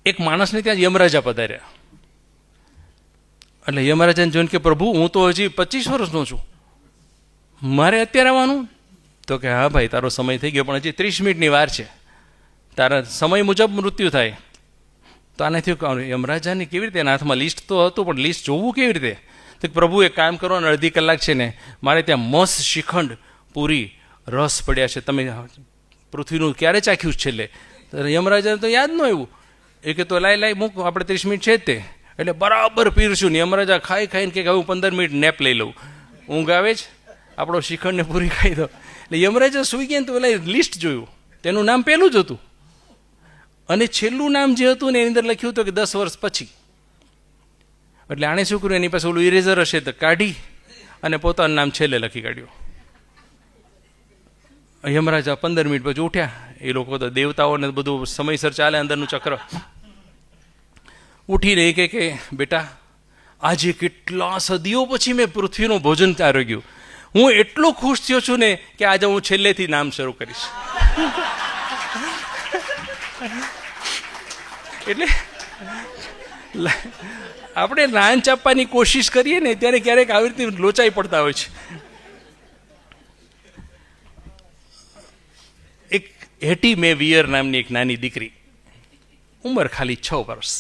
એક માણસને ત્યાં યમરાજા પધાર્યા. એટલે યમરાજાને જોઈને કે પ્રભુ, હું તો હજી 25 વર્ષનો છું, મારે અત્યારે આવવાનું? તો કે હા ભાઈ, તારો સમય થઈ ગયો, પણ હજી 30 મિનિટની વાર છે, તારા સમય મુજબ મૃત્યુ થાય. તો આને થયું, યમરાજાની કેવી રીતે? એના હાથમાં લિસ્ટ તો હતું, પણ લિસ્ટ જોવું કેવી રીતે? તો પ્રભુ એક કામ કરો, અડધી કલાક છે ને, મારે ત્યાં મસ્ત શ્રીખંડ પૂરી રસ પડ્યા છે, તમે પૃથ્વીનું ક્યારે ચાખ્યું છેલ્લે? યમરાજાને તો યાદ ન આવ્યું. એ કે તો લાઈ મૂક, આપણે 30 મિનિટ છે જ તે. એટલે બરાબર પીરશું ને યમરાજા ખાઈ ખાઈને કે હું 15 મિનિટ નેપ લઈ લઉં, ઊંઘ આવે જ, આપણો શ્રીખંડને પૂરી ખાઈ દો. એટલે યમરાજા સૂઈ ગયા ને તો પેલા લિસ્ટ જોયું, તેનું નામ પહેલું જ હતું, અને છેલ્લું નામ જે હતું ને એની અંદર લખ્યું હતું કે 10 વર્ષ પછી. એટલે આણે શું કર્યું, એની પાસે ઓલું ઇરેઝર હશે તો કાઢી અને પોતાનું નામ છેલ્લે લખી કાઢ્યું. યમરાજા 15 મિનિટ પછી ઉઠ્યા. એ લોકો તો દેવતાઓને બધું સમયસર ચાલે અંદરનું ચક્ર. ઉઠીને એ કે બેટા, આજે કેટલા સદીઓ પછી મેં પૃથ્વીનું ભોજન આરોગ્યું, હું એટલો ખુશ થયો છું ને કે આજે હું છેલ્લેથી નામ શરૂ કરીશ. એટલે આપણે લાંચ આપવાની કોશિશ કરીએ ને ત્યારે ક્યારેક આવી રીતે લોચાઈ પડતા હોય છે. એક હેટી મે વિયર નામની એક નાની દીકરી, ઉંમર ખાલી 6 વર્ષ,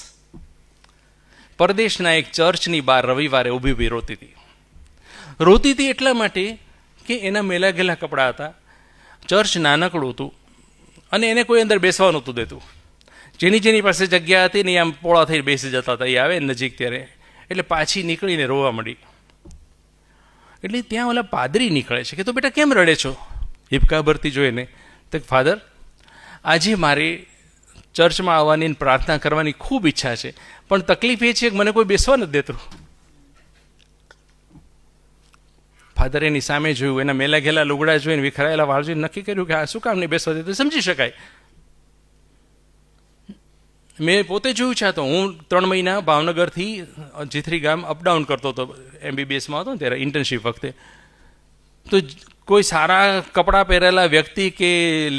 પરદેશના એક ચર્ચની બહાર રવિવારે ઊભી ઊભી રોતી હતી. રોતી હતી એટલા માટે કે એના મેલા ગેલા કપડાં હતા, ચર્ચ નાનકડું હતું, અને એને કોઈ અંદર બેસવા નહોતું દેતું. જેની પાસે જગ્યા હતી ને આમ પોળા થઈને બેસી જતા હતા, એ આવે નજીક ત્યારે એટલે પાછી નીકળીને રોવા માંડી. એટલે ત્યાં ઓલા પાદરી નીકળે છે કે તો બેટા કેમ રડે છો? હિપકા ભરતી જોઈને તો ફાધર, આજે મારે ચર્ચમાં આવવાની પ્રાર્થના કરવાની ખૂબ ઈચ્છા છે, પણ તકલીફ એ છે કે મને કોઈ બેસવા નથી દેતું. ફાધર એની સામે જોયું, એના મેલા ઘેલા લુગડા જોઈને, વિખરાયેલા વાળ જોઈને નક્કી કર્યું કે આ શું કામ નહીં બેસવા દેતું, સમજી શકાય. મેં પોતે જોયું છે. તો હું 3 મહિના ભાવનગરથી જીથરી ગામ અપડાઉન કરતો હતો, MBBSમાં હતો ને ત્યારે ઇન્ટર્નશીપ વખતે. તો કોઈ સારા કપડાં પહેરેલા વ્યક્તિ કે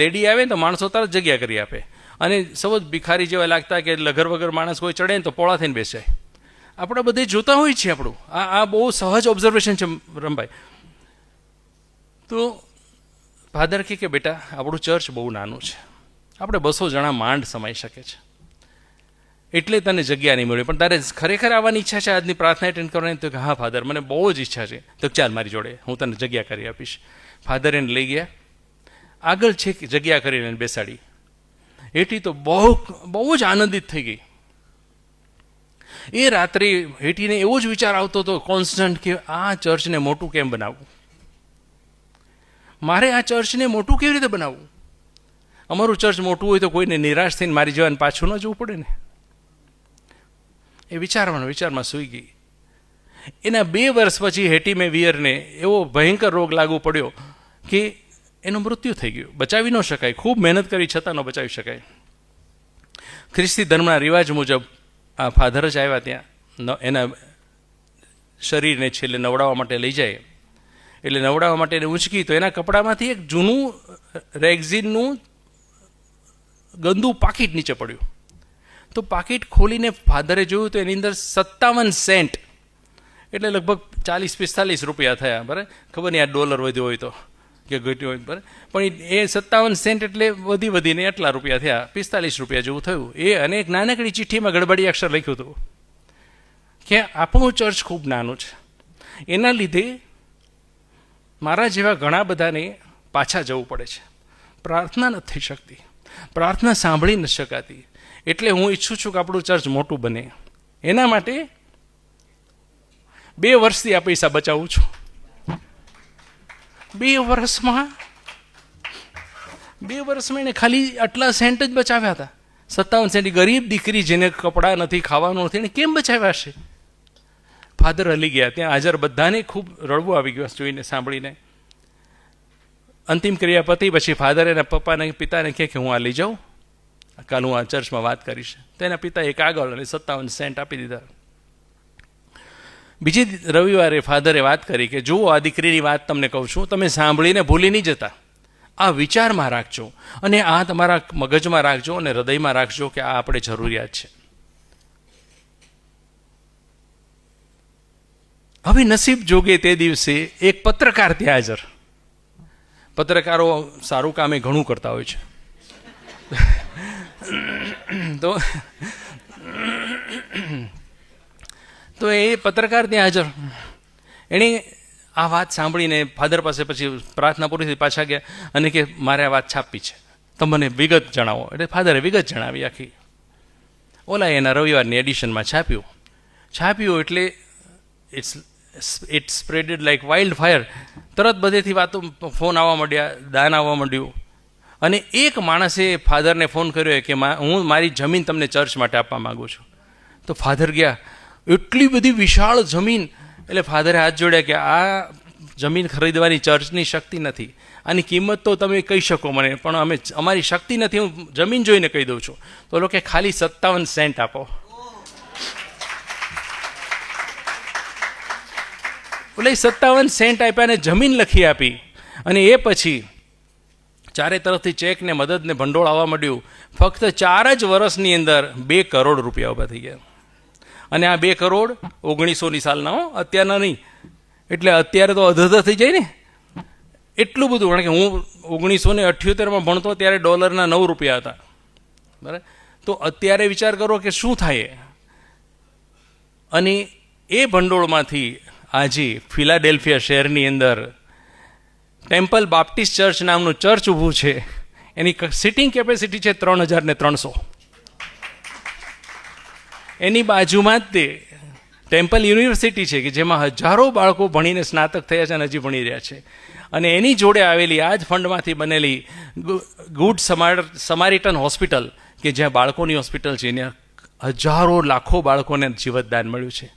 લેડી આવે ને તો માણસો તરત જગ્યા કરી આપે, અને સૌ ભિખારી જેવા લાગતા કે લગર વગર માણસ કોઈ ચડે ને તો પોળા થઈને બેસે. આપણે બધે જોતા હોઈએ છીએ. આપણું આ બહુ સહજ ઓબ્ઝર્વેશન છે રમભાઈ. તો ફાધર કે બેટા, આપણું ચર્ચ બહુ નાનું છે, આપણે 200 જણા માંડ સમાઈ શકે છે, એટલે તને જગ્યા નહીં મળે, પણ તારે ખરેખર આવવાની ઈચ્છા છે આજની પ્રાર્થના એટેન્ડ કરવાની? તો કે હા ફાધર, મને બહુ જ ઈચ્છા છે. તો ચાલ મારી જોડે, હું તને જગ્યા કરી આપીશ. ફાધર એને લઈ ગયા, આગળ છે જગ્યા કરીને બેસાડી. હેઠી તો બહુ જ આનંદિત થઈ ગઈ. એ રાત્રે હેઠીને એવો જ વિચાર આવતો હતો કોન્સ્ટન્ટ કે આ ચર્ચને મોટું કેમ બનાવવું, મારે આ ચર્ચને મોટું કેવી રીતે બનાવવું? અમારું ચર્ચ મોટું હોય તો કોઈને નિરાશ થઈને મારી જવાને પાછું ન જવું પડે ને. એ વિચારમાં સૂઈ ગઈ. એના 2 વર્ષ પછી હેટી મે વિયરને એવો ભયંકર રોગ લાગુ પડ્યો કે એનું મૃત્યુ થઈ ગયું. બચાવી ન શકાય, ખૂબ મહેનત કરી છતાં ન બચાવી શકાય. ખ્રિસ્તી ધર્મના રિવાજ મુજબ આ ફાધર જ આવ્યા ત્યાં, એના શરીરને છેલ્લે નવડાવવા માટે લઈ જાય. એટલે નવડાવવા માટે એને ઊંચકી તો એના કપડામાંથી એક જૂનું રેક્ઝિનનું ગંદુ પાકીટ નીચે પડ્યું. તો પાકીટ ખોલીને ફાધરે જોયું તો એની અંદર 57 સેન્ટ, એટલે લગભગ 40-45 રૂપિયા થયા. બરાબર, ખબર નહીં આ ડોલર વધ્યો હોય તો કે ઘટ્યો હોય, બરાબર, પણ એ 57 સેન્ટ એટલે વધીને એટલા રૂપિયા થયા, 45 રૂપિયા જેવું થયું. એ અને એક નાનકડી ચિઠ્ઠીમાં ગડબડી અક્ષર લખ્યું હતું કે આપણું ચર્ચ ખૂબ નાનું છે, એના લીધે મારા જેવા ઘણા બધાને પાછા જવું પડે છે, પ્રાર્થના નથી થઈ શકતી, પ્રાર્થના સાંભળી નથી શકાતી, એટલે હું ઈચ્છું છું કે આપણું ચર્ચ મોટું બને. એના માટે 2 વર્ષથી આ પૈસા બચાવું છું. 2 વર્ષમાં એને ખાલી આટલા સેન્ટ જ બચાવ્યા હતા. 57 સેન્ટ. ગરીબ દીકરી જેને કપડાં નથી, ખાવાનું નથી, એને કેમ બચાવ્યા હશે? ફાધર હલી ગયા. ત્યાં હાજર બધાને ખૂબ રડવું આવી ગયું જોઈને, સાંભળીને. અંતિમ ક્રિયા પતી પછી ફાધર એના પિતાને કહે કે હું આ લઈ જાઉં, કાલ હું આ ચર્ચમાં વાત કરીશ. તો એના પિતાએ કાગળ અને 57 સેન્ટ આપી દીધા. બીજી રવિવારે ફાધરે વાત કરી કે જુઓ, આ દીકરીની વાત તમને કહું છું, તમે સાંભળીને ભૂલી નહીં જતા, આ વિચારમાં રાખજો અને આ તમારા મગજમાં રાખજો અને હૃદયમાં રાખજો કે આ આપણે જરૂરિયાત છે. હવે નસીબ જોગે તે દિવસે એક પત્રકાર ત્યાં હાજર. પત્રકારો સારું કામ એ ઘણું કરતા હોય છે. તો એ પત્રકાર ત્યાં હાજર. એણે આ વાત સાંભળીને ફાધર પાસે પછી પ્રાર્થના પૂરી થઈ પાછા ગયા અને કે મારે આ વાત છાપવી છે, તમને વિગત જણાવો. એટલે ફાધરે વિગત જણાવી આખી. ઓલા એના રવિવારની એડિશનમાં છાપ્યું એટલે it spreaded like wild fire. તરત બધેથી વાતો ફોન આવવા માંડ્યા, દાન આવવા માંડ્યું. અને એક માણસે ફાધરને ફોન કર્યો કે હું મારી જમીન તમને ચર્ચ માટે આપવા માગું છું. તો ફાધર ગયા, એટલી બધી વિશાળ જમીન. એટલે ફાધરે હાથ જોડ્યા કે આ જમીન ખરીદવાની ચર્ચની શક્તિ નથી, આની કિંમત તો તમે કહી શકો મને, પણ અમારી શક્તિ નથી, હું જમીન જોઈને કહી દઉં છું. તો લોકો ખાલી 57 સેન્ટ આપો. એટલે 57 સેન્ટ આપ્યા અને જમીન લખી આપી. અને એ પછી ચારે તરફથી ચેક ને મદદ ને ભંડોળ આવવા માંડ્યું. ફક્ત 4 જ વર્ષની અંદર 2 કરોડ રૂપિયા ઊભા થઈ ગયા. અને આ 2 કરોડ 1900ની સાલના, અત્યારના નહીં. એટલે અત્યારે તો અધધ થઈ જાય ને, એટલું બધું. કારણ કે હું 1978માં ભણતો ત્યારે ડોલરના 9 રૂપિયા હતા, બરાબર. તો અત્યારે વિચાર કરો કે શું થાય. અને એ ભંડોળમાંથી આજે ફિલાડેલ્ફિયા શહેરની અંદર ટેમ્પલ બાપ્ટિસ્ટ ચર્ચ નામનું ચર્ચ ઊભું છે. એની સિટિંગ કેપેસિટી છે 3300. એની બાજુમાં જ તે ટેમ્પલ યુનિવર્સિટી છે કે જેમાં હજારો બાળકો ભણીને સ્નાતક થયા છે અને હજી ભણી રહ્યા છે. અને એની જોડે આવેલી આ જ ફંડમાંથી બનેલી ગુડ સમારિટન હોસ્પિટલ કે જ્યાં બાળકોની હોસ્પિટલ છે, એને હજારો લાખો બાળકોને જીવતદાન મળ્યું છે.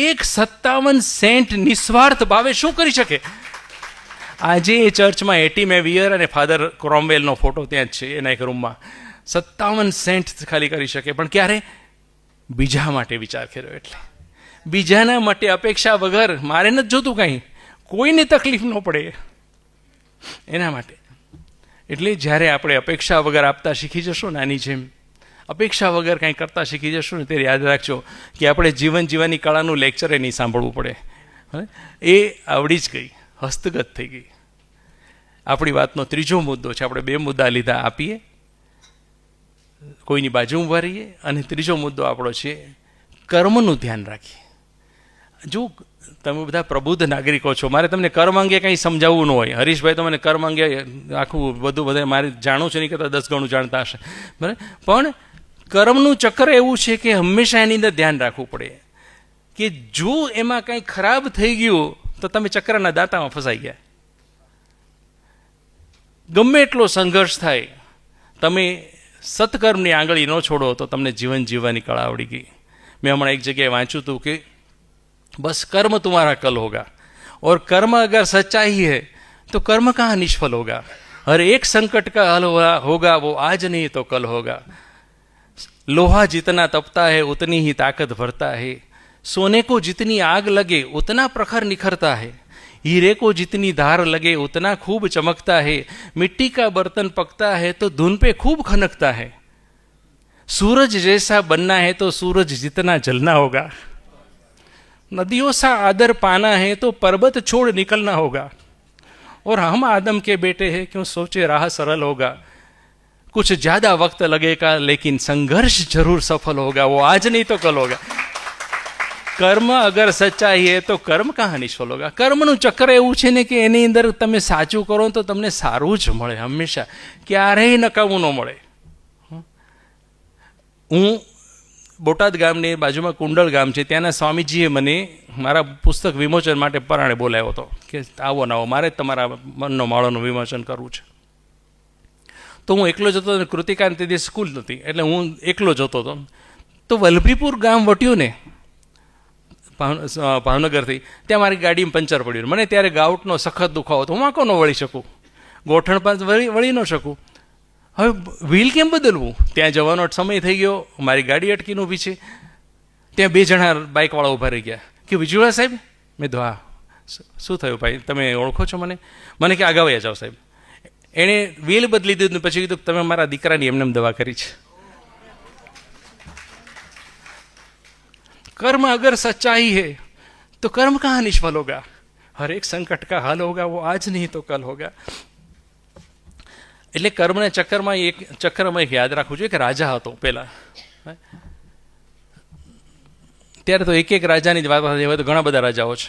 એક 57 સેન્ટ નિસ્વાર્થ ભાવે શું કરી શકે. આજે એ ચર્ચમાં હેટી મેવિયર અને ફાધર ક્રોમવેલનો ફોટો ત્યાં જ છે એના એક રૂમમાં. 57 સેન્ટ ખાલી કરી શકે, પણ ક્યારે? બીજા માટે વિચાર કર્યો. એટલે બીજાના માટે અપેક્ષા વગર, મારે નથી જોતું કાંઈ, કોઈને તકલીફ ન પડે એના માટે. એટલે જ્યારે આપણે અપેક્ષા વગર આપતા શીખી જશું ને, આની જેમ અપેક્ષા વગર કાંઈ કરતા શીખી જશું ને, ત્યારે યાદ રાખજો કે આપણે જીવન જીવવાની કળાનું લેક્ચર એ નહીં સાંભળવું પડે. એ આવડી જ ગઈ, હસ્તગત થઈ ગઈ. આપણી વાતનો ત્રીજો મુદ્દો છે. આપણે 2 મુદ્દા લીધા, આપીએ, કોઈની બાજુ ઊભા રહીએ, અને ત્રીજો મુદ્દો આપણો છે કર્મનું ધ્યાન રાખીએ. જો તમે બધા પ્રબુદ્ધ નાગરિકો છો, મારે તમને કર્મ અંગે કંઈ સમજાવવું ન હોય. હરીશભાઈ તો મને કર્મ અંગે આખું બધું બધા મારે જાણું છે, નહીં કરતાં 10 ગણું જાણતા હશે, બરાબર. પણ કર્મનું ચક્ર એવું છે કે હંમેશા એની અંદર ધ્યાન રાખવું પડે કે જો એમાં કંઈ ખરાબ થઈ ગયું તો તમે ચક્રના દાંતામાં ફસાઈ ગયા. ગમે એટલો સંઘર્ષ થાય, તમે સત્કર્મની આંગળી ન છોડો તો તમને જીવન જીવવાની કળા આવડી ગઈ. મેં હમણાં એક જગ્યાએ વાંચ્યું હતું કે બસ કર્મ तुम्हारा कल होगा, और कर्म अगर सच्चाई है तो कर्म कहाँ निष्फल होगा. हर एक संकट का हल होगा वो आज नहीं तो कल होगा. लोहा जितना तपता है उतनी ही ताकत भरता है. सोने को जितनी आग लगे उतना प्रखर निखरता है. हीरे को जितनी धार लगे उतना खूब चमकता है. मिट्टी का बर्तन पकता है तो धुन पे खूब खनकता है. सूरज जैसा बनना है तो सूरज जितना जलना होगा. नदियों सा आदर पाना है तो पर्वत छोड़ निकलना होगा. और हम आदम के बेटे हैं क्यों सोचे राह सरल होगा. कुछ ज्यादा वक्त लगेगा लेकिन संघर्ष जरूर सफल होगा. वो आज नहीं तो कल होगा. કર્મ અગર સચ્ચાઈ હે તો કર્મ કહાં નિષ્ફળ હોગા. કર્મનું ચક્ર એવું છે ને કે એની અંદર તમે સાચું કરો તો તમને સારું જ મળે, હંમેશા, ક્યારેય નકામું ન મળે. હું બોટાદ ગામની બાજુમાં કુંડળ ગામ છે, ત્યાંના સ્વામીજીએ મને મારા પુસ્તક વિમોચન માટે પરાણે બોલાવ્યો હતો કે આવો ના આવો, મારે તમારા મનનો માળોનું વિમોચન કરવું છે. તો હું એકલો જતો હતો. કૃતિકાંત તે દિવસ સ્કૂલ નથી એટલે હું એકલો જતો હતો. તો વલભીપુર ગામ વટ્યું ને ભાવનગરથી, ત્યાં મારી ગાડીમાં પંચર પડ્યું. મને ત્યારે ગાઉટનો સખત દુખાવો હતો. હું આંખો ન વળી શકું, ગોઠણ પર વળી ન શકું. હવે વ્હીલ કેમ બદલવું? ત્યાં જવાનો સમય થઈ ગયો, મારી ગાડી અટકીને ઊભી છે. ત્યાં 2 જણા બાઇકવાળા ઊભા રહી ગયા કે વિજુળા સાહેબ. મેં તો હા. શું થયું ભાઈ, તમે ઓળખો છો મને? મને કે આગળ વયા જાઓ સાહેબ. એણે વેલ બદલી દીધું, પછી કીધું તમે મારા દીકરાની એમને દવા કરી છે. कर्म अगर सच्चाई है तो कर्म कहाँ निष्फल होगा. हर एक संकट का हल होगा, वो आज नहीं तो कल होगा. એટલે કર્મના ચક્રમાં એક યાદ રાખવું જોઈએ કે રાજા હતો પેલા. ત્યારે તો એક રાજાની જ વાત, એવા તો ઘણા બધા રાજાઓ છે.